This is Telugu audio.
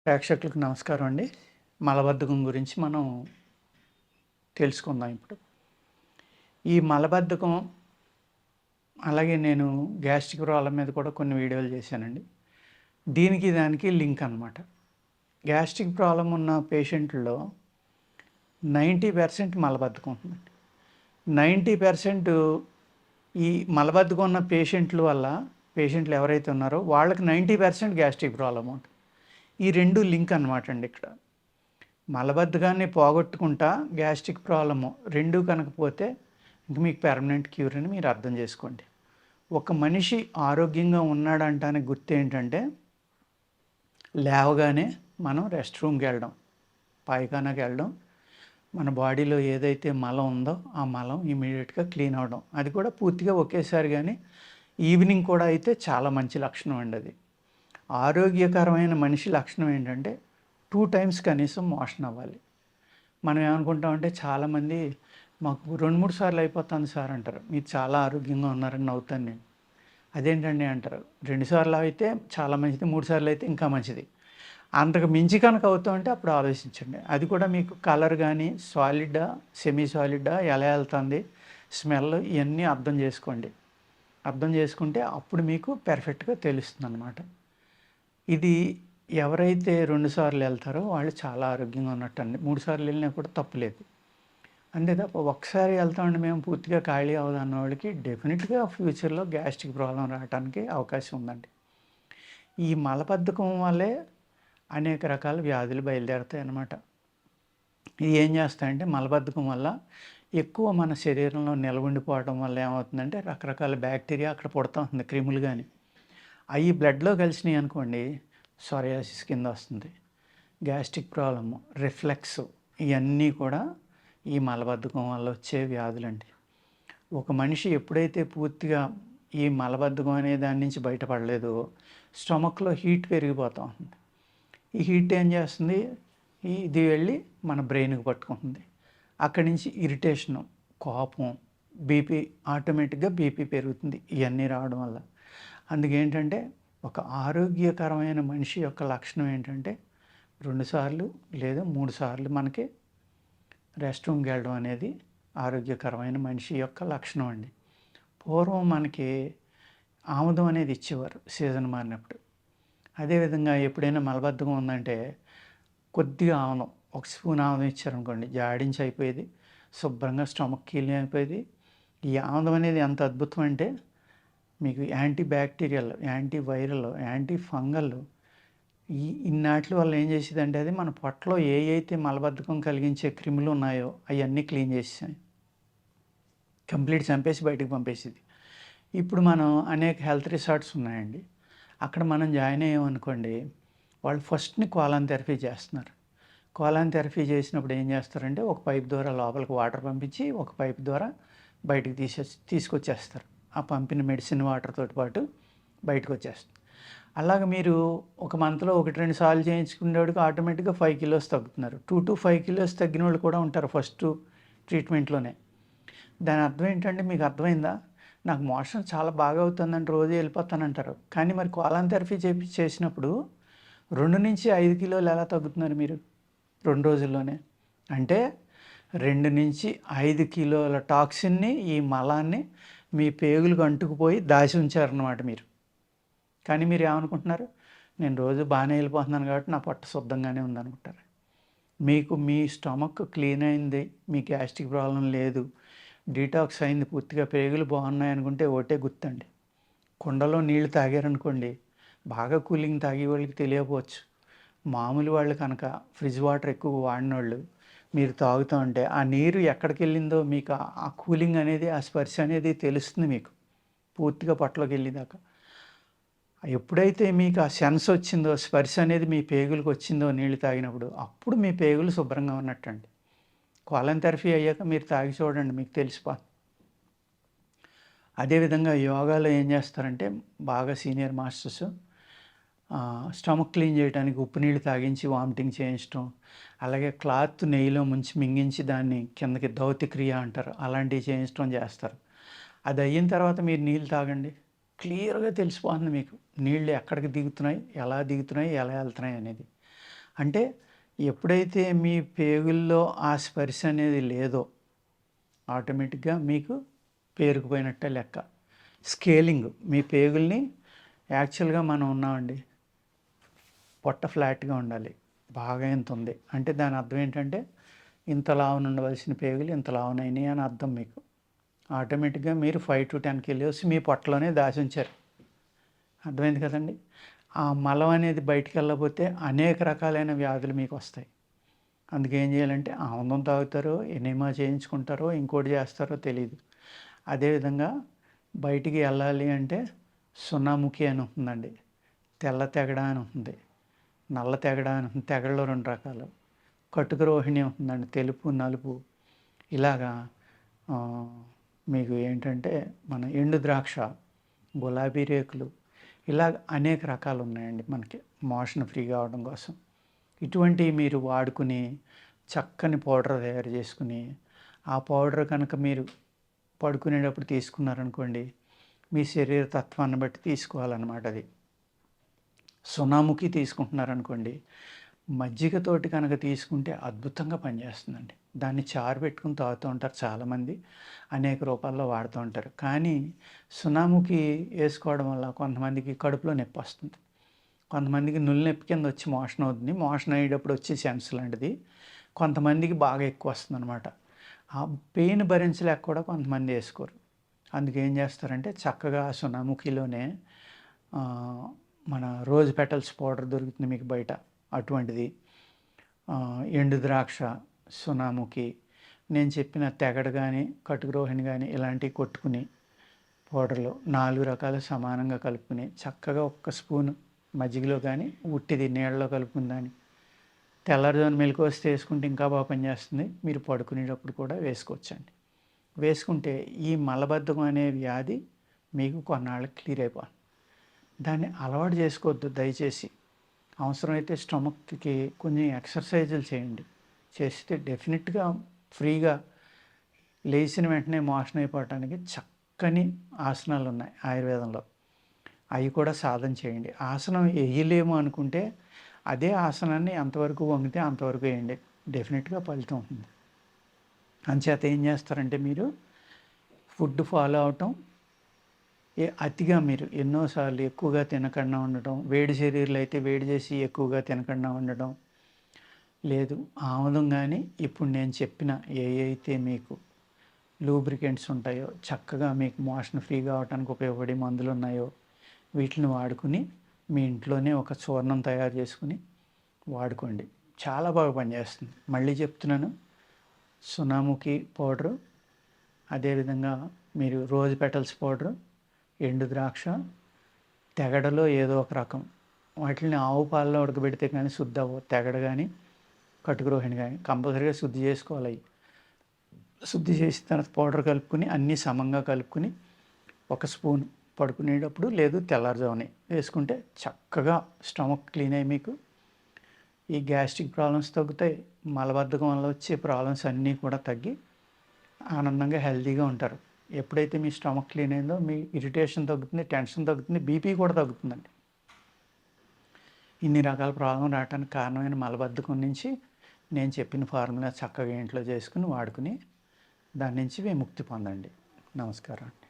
ప్రేక్షకులకు నమస్కారం అండి. మలబద్ధకం గురించి మనం తెలుసుకుందాం ఇప్పుడు. ఈ మలబద్ధకం అలాగే నేను గ్యాస్ట్రిక్ ప్రాబ్లమ్ మీద కూడా కొన్ని వీడియోలు చేశానండి. దీనికి దానికి లింక్ అనమాట. గ్యాస్ట్రిక్ ప్రాబ్లమ్ ఉన్న పేషెంట్‌లో 90% మలబద్ధకం ఉంటుందండి. 90% ఈ మలబద్ధకం ఉన్న పేషెంట్లు ఎవరైతే ఉన్నారో వాళ్ళకి 90% గ్యాస్ట్రిక్ ప్రాబ్లమ్ ఉంటుంది. ఈ 2 లింక్ అనమాట అండి ఇక్కడ. మలబద్ధకాన్ని పోగొట్టుకుంటా గ్యాస్ట్రిక్ ప్రాబ్లము 2 కనుక పోతే ఇంక మీకు పెర్మనెంట్ క్యూర్ అని మీరు అర్థం చేసుకోండి. ఒక మనిషి ఆరోగ్యంగా ఉన్నాడంటానికి గుర్తు ఏంటంటే లేవగానే మనం రెస్ట్ రూమ్‌కి వెళ్ళడం, పాయిఖానాకి వెళ్ళడం, మన బాడీలో ఏదైతే మలం ఉందో ఆ మలం ఇమ్మీడియేట్‌గా క్లీన్ అవ్వడం. అది కూడా పూర్తిగా ఒకేసారి గానీ ఈవినింగ్ కూడా అయితే చాలా మంచి లక్షణం అండి అది. ఆరోగ్యకరమైన మనిషి లక్షణం ఏంటంటే 2 టైమ్స్ కనీసం మోషన్ అవ్వాలి. మనం ఏమనుకుంటామంటే చాలామంది మాకు 2, 3 సార్లు అయిపోతుంది సార్ అంటారు. మీరు చాలా ఆరోగ్యంగా ఉన్నారని నవ్వుతాను నేను. అదేంటండి అంటారు. 2 సార్లు అయితే చాలా మంచిది, 3 సార్లు అయితే ఇంకా మంచిది. అంతకు మించి కనుక అవుతామంటే అప్పుడు ఆలోచించండి. అది కూడా మీకు కలర్ కానీ సాలిడా, సెమీ సాలిడా, ఎలా వెళ్తుంది, స్మెల్ ఇవన్నీ అర్థం చేసుకోండి. అర్థం చేసుకుంటే అప్పుడు మీకు పెర్ఫెక్ట్‌గా తెలుస్తుందన్నమాట. ఇది ఎవరైతే 2 సార్లు వెళ్తారో వాళ్ళు చాలా ఆరోగ్యంగా ఉన్నట్టండి. 3 సార్లు వెళ్ళినా కూడా తప్పులేదు. అంతే తప్ప ఒక్కసారి వెళ్తామండి మేము పూర్తిగా ఖాళీ అవ్వదు అన్న వాళ్ళకి డెఫినిట్‌గా ఫ్యూచర్‌లో గ్యాస్ట్రిక్ ప్రాబ్లమ్ రావడానికి అవకాశం ఉందండి. ఈ మలబద్ధకం వల్లే అనేక రకాల వ్యాధులు బయలుదేరుతాయన్నమాట. ఇవి ఏం చేస్తాయంటే మలబద్ధకం వల్ల ఎక్కువ మన శరీరంలో నిలవుండిపోవడం వల్ల ఏమవుతుందంటే రకరకాల బ్యాక్టీరియా అక్కడ పుడతా ఉంది, క్రిములు గాని. అయి బ్లడ్‌లో కలిసినాయి అనుకోండి సోరియాసిస్ కింద వస్తుంది. గ్యాస్ట్రిక్ ప్రాబ్లము, రిఫ్లెక్స్ ఇవన్నీ కూడా ఈ మలబద్ధకం వల్ల వచ్చే వ్యాధులండి. ఒక మనిషి ఎప్పుడైతే పూర్తిగా ఈ మలబద్ధకం అనే దాని నుంచి బయటపడలేదో స్టమక్‌లో హీట్ పెరిగిపోతా ఉంది. ఈ హీట్ ఏం చేస్తుంది, ఇది వెళ్ళి మన బ్రెయిన్‌కి పట్టుకుంటుంది. అక్కడి నుంచి ఇరిటేషను, కోపం, బీపీ ఆటోమేటిక్‌గా బీపీ పెరుగుతుంది ఇవన్నీ రావడం వల్ల. అందుకేంటంటే ఒక ఆరోగ్యకరమైన మనిషి యొక్క లక్షణం ఏంటంటే 2 సార్లు లేదా 3 సార్లు మనకి రెస్ట్ రూమ్‌కి వెళ్ళడం అనేది ఆరోగ్యకరమైన మనిషి యొక్క లక్షణం అండి. పూర్వం మనకి ఆముదం అనేది ఇచ్చేవారు సీజన్ మారినప్పుడు. అదేవిధంగా ఎప్పుడైనా మలబద్ధకం ఉందంటే కొద్దిగా ఆముదం, ఒక స్పూన్ ఆముదం ఇచ్చారనుకోండి జాడించి అయిపోయేది. శుభ్రంగా స్టమక్ క్లీన్ అయిపోయేది. ఈ ఆముదం అనేది ఎంత అద్భుతం అంటే మీకు antibacterial, antiviral, antifungal ఇన్నాట్లి వల్ల ఏం చేసేదంటే అది మన పొట్టలో ఏయైతే మలబద్ధకం కలిగించే క్రిములు ఉన్నాయో అవన్నీ క్లీన్ చేసేసాయి. కంప్లీట్ చంపేసి బయటకు పంపేసేది. ఇప్పుడు మనం అనేక హెల్త్ రిసార్ట్స్ ఉన్నాయండి. అక్కడ మనం జాయిన్ అయ్యామనుకోండి, వాళ్ళు ఫస్ట్‌ని కోలాన్ థెరపీ చేస్తున్నారు. కోలాన్ థెరపీ చేసినప్పుడు ఏం చేస్తారంటే ఒక పైప్ ద్వారా లోపలికి వాటర్ పంపించి ఒక పైప్ ద్వారా బయటకు తీసుకొచ్చేస్తారు. ఆ పంపిన మెడిసిన్ వాటర్ తోటి పాటు బయటకు వచ్చేస్తుంది. అలాగ మీరు ఒక మంత్‌లో 1, 2 సార్లు చేయించుకునేవాడికి ఆటోమేటిక్‌గా 5 కిలోస్ తగ్గుతున్నారు. 2-5 కిలోస్ తగ్గినోళ్ళు కూడా ఉంటారు ఫస్ట్ ట్రీట్మెంట్‌లోనే. దాని అర్థం ఏంటంటే మీకు అర్థమైందా? నాకు మోషన్ చాలా బాగా అవుతుందండి రోజు వెళ్ళిపోతానంటారు. కానీ మరి కోలాన్ థెరపీ చేసినప్పుడు 2-5 కిలోలు ఎలా తగ్గుతున్నారు మీరు 2 రోజుల్లోనే? అంటే 2-5 కిలోల టాక్సిన్‌ని ఈ మలాన్ని మీ పేగులకు అంటుకుపోయి దాచి ఉంచారన్నమాట మీరు. కానీ మీరు ఏమనుకుంటున్నారు? నేను రోజు బాగానే వెళ్ళిపోతున్నాను కాబట్టి నా పొట్ట శుద్ధంగానే ఉందనుకుంటారు. మీకు మీ స్టమక్ క్లీన్ అయింది, మీ గ్యాస్ట్రిక్ ప్రాబ్లం లేదు, డీటాక్స్ అయింది, పూర్తిగా పేగులు బాగున్నాయి అనుకుంటే ఒకటే గుర్తండి. కుండలో నీళ్లు తాగారనుకోండి, బాగా కూలింగ్ తాగే వాళ్ళకి తెలియకపోవచ్చు. మామూలు వాళ్ళు కనుక ఫ్రిడ్జ్ వాటర్ ఎక్కువ వాడినోళ్ళు మీరు తాగుతూ ఉంటే ఆ నీరు ఎక్కడికి వెళ్ళిందో మీకు ఆ కూలింగ్ అనేది, ఆ స్పర్శ అనేది తెలుస్తుంది మీకు పూర్తిగా పొట్టలోకి వెళ్ళేదాకా. ఎప్పుడైతే మీకు ఆ సెన్స్ వచ్చిందో, స్పర్శ అనేది మీ పేగులకు వచ్చిందో నీళ్లు తాగినప్పుడు, అప్పుడు మీ పేగులు శుభ్రంగా ఉన్నట్టండి. కోలాన్ థెరపీ అయ్యాక మీరు తాగి చూడండి, మీకు తెలిసిపోతుంది. అదేవిధంగా యోగాలో ఏం చేస్తారంటే బాగా సీనియర్ మాస్టర్స్ స్టమక్ క్లీన్ చేయడానికి ఉప్పు నీళ్ళు తాగించి వామిటింగ్ చేయించడం, అలాగే క్లాత్ నెయ్యిలో ముంచి మింగించి దాన్ని కిందకి దౌతి క్రియ అంటారు, అలాంటివి చేయించడం చేస్తారు. అది అయిన తర్వాత మీరు నీళ్ళు తాగండి, క్లియర్‌గా తెలిసిపోతుంది మీకు నీళ్ళు ఎక్కడికి దిగుతున్నాయి, ఎలా వెళ్తున్నాయి అనేది. అంటే ఎప్పుడైతే మీ పేగుల్లో ఆ స్పర్శ అనేది లేదో ఆటోమేటిక్గా మీకు పేరుకుపోయినట్టే లెక్క. స్కేలింగ్ మీ పేగుల్ని యాక్చువల్గా మనం ఉన్నామండి, పొట్ట ఫ్లాట్గా ఉండాలి, బాగా ఇంత ఉంది అంటే దాని అర్థం ఏంటంటే ఇంత లావున ఉండవలసిన పేగులు ఇంత లావునైనాయి అని అర్థం. మీకు ఆటోమేటిక్గా మీరు 5 to 10 కిలోస్ మీ పొట్టలోనే దాచి ఉంచారు. అర్థమైంది కదండి. ఆ మలం అనేది బయటికి వెళ్ళకపోతే అనేక రకాలైన వ్యాధులు మీకు వస్తాయి. అందుకే ఏం చేయాలంటే ఆముదం తాగుతారో, ఎనిమా చేయించుకుంటారో, ఇంకోటి చేస్తారో తెలియదు. అదేవిధంగా బయటికి వెళ్ళాలి అంటే సున్నాముఖి అని ఉంటుందండి, తెల్ల తెగడ అని ఉంటుంది, నల్ల తెగడ అని ఉంటుంది. తెగడలో 2 రకాలు. కటుక రోహిణి ఉంటుందండి, తెలుపు నలుపు. ఇలాగా మీకు ఏంటంటే మన ఎండు ద్రాక్ష, గులాబీ రేకులు, ఇలా అనేక రకాలు ఉన్నాయండి మనకి మోషన్ ఫ్రీ కావడం కోసం. ఇటువంటివి మీరు వాడుకుని చక్కని పౌడర్ తయారు చేసుకుని ఆ పౌడర్ కనుక మీరు పడుకునేటప్పుడు తీసుకున్నారనుకోండి, మీ శరీర తత్వాన్ని బట్టి తీసుకోవాలన్నమాట. అది సునాముఖి తీసుకుంటున్నారనుకోండి, మజ్జిగతోటి కనుక తీసుకుంటే అద్భుతంగా పనిచేస్తుందండి. దాన్ని చారు పెట్టుకుని తాగుతూ ఉంటారు చాలామంది, అనేక రూపాల్లో వాడుతూ ఉంటారు. కానీ సునాముఖి వేసుకోవడం వల్ల కొంతమందికి కడుపులో నొప్పి వస్తుంది, కొంతమందికి నులి నొప్పి కింద వచ్చి మోషన్ అవుతుంది, మోషన్ అయ్యేటప్పుడు వచ్చే సెన్స్ లాంటిది. కొంతమందికి బాగా ఎక్కువ వస్తుంది అనమాట. ఆ పెయిన్ భరించలేక కూడా కొంతమంది వేసుకోరు. అందుకే ఏం చేస్తారంటే చక్కగా సునాముఖిలోనే మన రోజ్ పెటల్స్ పౌడర్ దొరుకుతుంది మీకు బయట, అటువంటిది, ఎండు ద్రాక్ష, సునాముఖి, నేను చెప్పిన తెగడ కానీ కటుక రోహిణి కానీ ఇలాంటివి కొట్టుకుని పౌడర్లో 4 రకాలు సమానంగా కలుపుకుని చక్కగా 1 స్పూన్ మజ్జిగలో కానీ ఉట్టిది నీళ్ళలో కలుపుకుని దాన్ని తెల్లారుజామున మెలకువ వేసుకుంటే ఇంకా బాగా పనిచేస్తుంది. మీరు పడుకునేటప్పుడు కూడా వేసుకోవచ్చండి. వేసుకుంటే ఈ మలబద్ధకం అనే వ్యాధి మీకు కొన్నాళ్ళకి క్లియర్ అయిపోతుంది. దాన్ని అలవాటు చేసుకోవద్దు దయచేసి. అవసరమైతే స్టమక్కి కొంచెం ఎక్సర్సైజులు చేయండి, చేస్తే డెఫినెట్గా ఫ్రీగా లేచిన వెంటనే మోషన్ అయిపోవటానికి చక్కని ఆసనాలు ఉన్నాయి ఆయుర్వేదంలో, అవి కూడా సాధన చేయండి. ఆసనం వేయలేము అనుకుంటే అదే ఆసనాన్ని ఎంతవరకు వంగితే అంతవరకు వేయండి, డెఫినెట్గా ఫలితం ఉంటుంది. అంచేత ఏం చేస్తారంటే మీరు ఫుడ్ ఫాలో అవటం, అతిగా మీరు ఎన్నోసార్లు ఎక్కువగా తినకుండా ఉండటం, వేడి శరీరాలు అయితే వేడి చేసి ఎక్కువగా తినకుండా ఉండటం లేదు. ఆముదం కానీ ఇప్పుడు నేను చెప్పిన అయితే మీకు లూబ్రికెంట్స్ ఉంటాయో, చక్కగా మీకు మోషన్ ఫ్రీ కావడానికి ఉపయోగపడే మందులు ఉన్నాయో వీటిని వాడుకుని మీ ఇంట్లోనే ఒక చూర్ణం తయారు చేసుకుని వాడుకోండి, చాలా బాగా పనిచేస్తుంది. మళ్ళీ చెప్తున్నాను, సునాముఖి పౌడరు, అదేవిధంగా మీరు రోజ్ పెటల్స్ పౌడరు, ఎండు ద్రాక్ష, తెగడలో ఏదో ఒక రకం, వాటిని ఆవు పాలలో ఉడకబెడితే కానీ శుద్ధి అవ్వవు. తెగడ కానీ కటుక రోహిణి కానీ కంపల్సరీగా శుద్ధి చేసుకోవాలి. అవి శుద్ధి చేసిన తర్వాత పౌడర్ కలుపుకుని అన్నీ సమంగా కలుపుకుని 1 స్పూన్ పడుకునేటప్పుడు లేదు తెల్లారుజామునే వేసుకుంటే చక్కగా స్టమక్ క్లీన్ అయ్యి మీకు ఈ గ్యాస్ట్రిక్ ప్రాబ్లమ్స్ తగ్గుతాయి. మలబద్ధకం వల్ల వచ్చే ప్రాబ్లమ్స్ అన్నీ కూడా తగ్గి ఆనందంగా హెల్తీగా ఉంటారు. ఎప్పుడైతే మీ స్టమక్ క్లీన్ అయిందో మీ ఇరిటేషన్ తగ్గుతుంది, టెన్షన్ తగ్గుతుంది, బీపీ కూడా తగ్గుతుందండి. ఇన్ని రకాల ప్రాబ్లం రావడానికి కారణమైన మలబద్ధకం నుంచి నేను చెప్పిన ఫార్ములా చక్కగా ఇంట్లో చేసుకుని వాడుకుని దాని నుంచి విముక్తి పొందండి. నమస్కారం అండి.